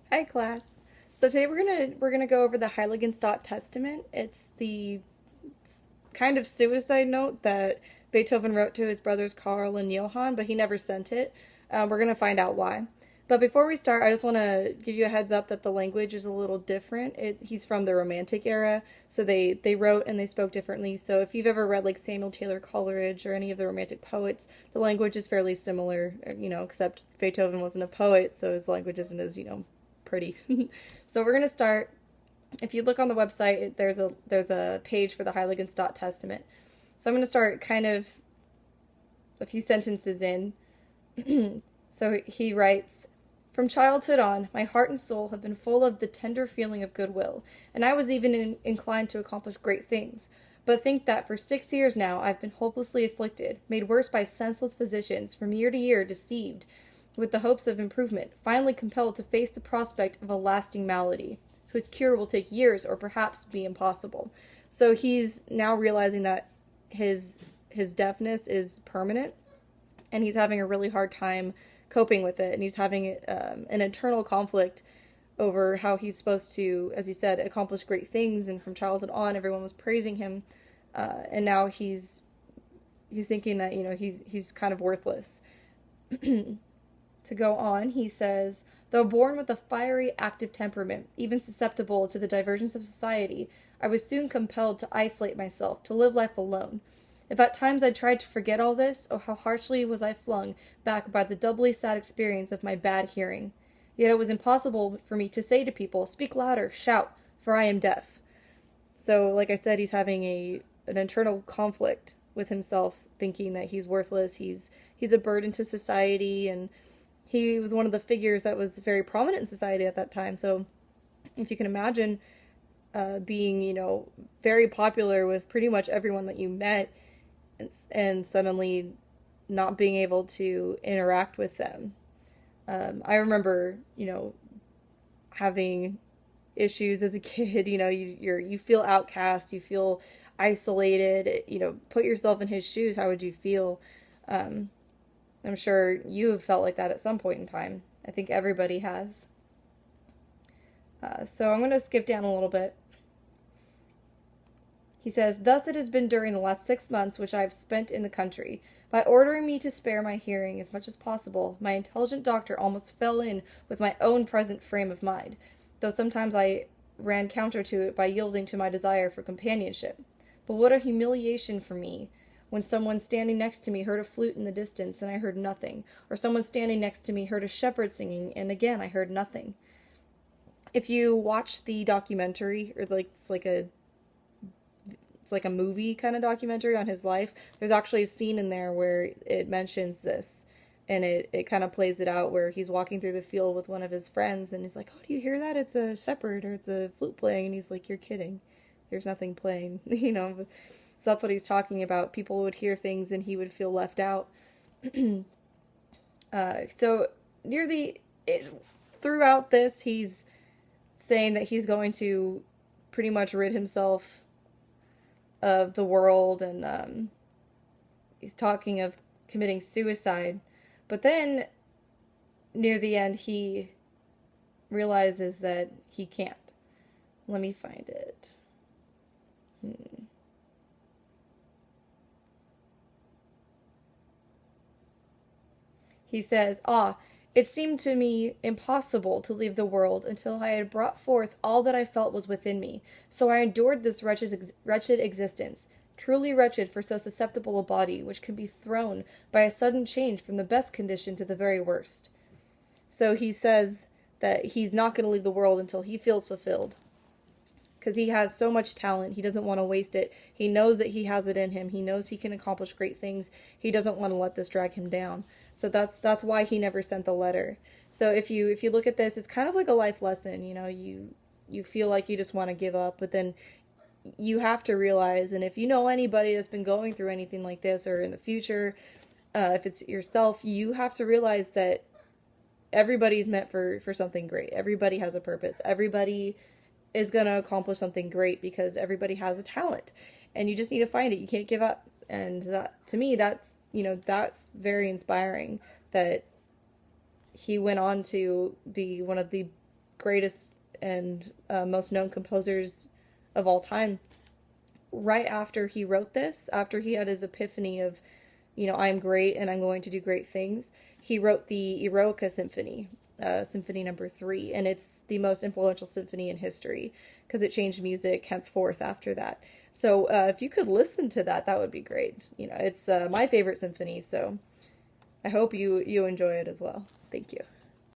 Hi class. So today we're gonna go over the Heiligenstadt Testament. It's the kind of suicide note that Beethoven wrote to his brothers Karl and Johann, but he never sent it. We're gonna find out why. But before we start, I just want to give you a heads up that the language is a little different. He's from the Romantic era, so they wrote and they spoke differently. So if you've ever read like Samuel Taylor Coleridge or any of the Romantic poets, the language is fairly similar, except Beethoven wasn't a poet, so his language isn't as, pretty. So we're gonna start. If you look on the website, there's a page for the Heiligenstadt Testament. So I'm gonna start kind of a few sentences in. So he writes, "From childhood on, my heart and soul have been full of the tender feeling of goodwill, and I was even inclined to accomplish great things. But think that for 6 years now I've been hopelessly afflicted, made worse by senseless physicians, from year to year deceived with the hopes of improvement, finally compelled to face the prospect of a lasting malady, whose cure will take years or perhaps be impossible." So he's now realizing that his deafness is permanent, and he's having a really hard time coping with it, and he's having an internal conflict over how he's supposed to, as he said, accomplish great things. And from childhood on, everyone was praising him, and now he's thinking that he's kind of worthless. To go on, he says, "Though born with a fiery, active temperament, even susceptible to the diversions of society, I was soon compelled to isolate myself, to live life alone. If at times I tried to forget all this, oh, how harshly was I flung back by the doubly sad experience of my bad hearing. Yet it was impossible for me to say to people, 'Speak louder, shout, for I am deaf.'" So, like I said, he's having an internal conflict with himself, thinking that he's worthless, he's a burden to society, and he was one of the figures that was very prominent in society at that time. So if you can imagine being, very popular with pretty much everyone that you met, and suddenly not being able to interact with them. I remember, having issues as a kid. You feel outcast, you feel isolated. Put yourself in his shoes. How would you feel? I'm sure you have felt like that at some point in time. I think everybody has. So I'm going to skip down a little bit. He says, "Thus it has been during the last 6 months which I have spent in the country. By ordering me to spare my hearing as much as possible, my intelligent doctor almost fell in with my own present frame of mind, though sometimes I ran counter to it by yielding to my desire for companionship. But what a humiliation for me when someone standing next to me heard a flute in the distance and I heard nothing, or someone standing next to me heard a shepherd singing and again I heard nothing." If you watch the documentary, or it's like a movie kind of documentary on his life, there's actually a scene in there where it mentions this, and it kind of plays it out where he's walking through the field with one of his friends, and he's like, "Oh, do you hear that? It's a shepherd, or it's a flute playing." And he's like, "You're kidding. There's nothing playing." So that's what he's talking about. People would hear things and he would feel left out. So near throughout this, he's saying that he's going to pretty much rid himself of the world, and he's talking of committing suicide. But then near the end, he realizes that he can't. Let me find it. He says, "Ah, it seemed to me impossible to leave the world until I had brought forth all that I felt was within me. So I endured this wretched existence, truly wretched for so susceptible a body, which can be thrown by a sudden change from the best condition to the very worst." So he says that he's not going to leave the world until he feels fulfilled, because he has so much talent. He doesn't want to waste it. He knows that he has it in him. He knows he can accomplish great things. He doesn't want to let this drag him down. So that's why he never sent the letter. So if you look at this, it's kind of like a life lesson. You feel like you just want to give up, but then you have to realize, and if you know anybody that's been going through anything like this, or in the future, if it's yourself, you have to realize that everybody's meant for something great. Everybody has a purpose. Everybody is going to accomplish something great, because everybody has a talent, and you just need to find it. You can't give up. And that, to me, that's very inspiring, that he went on to be one of the greatest and most known composers of all time. Right after he wrote this, after he had his epiphany of, I'm great and I'm going to do great things, he wrote the Eroica Symphony, Symphony Number 3, and it's the most influential symphony in history because it changed music henceforth after that. So if you could listen to that, that would be great. It's my favorite symphony, so I hope you enjoy it as well. Thank you.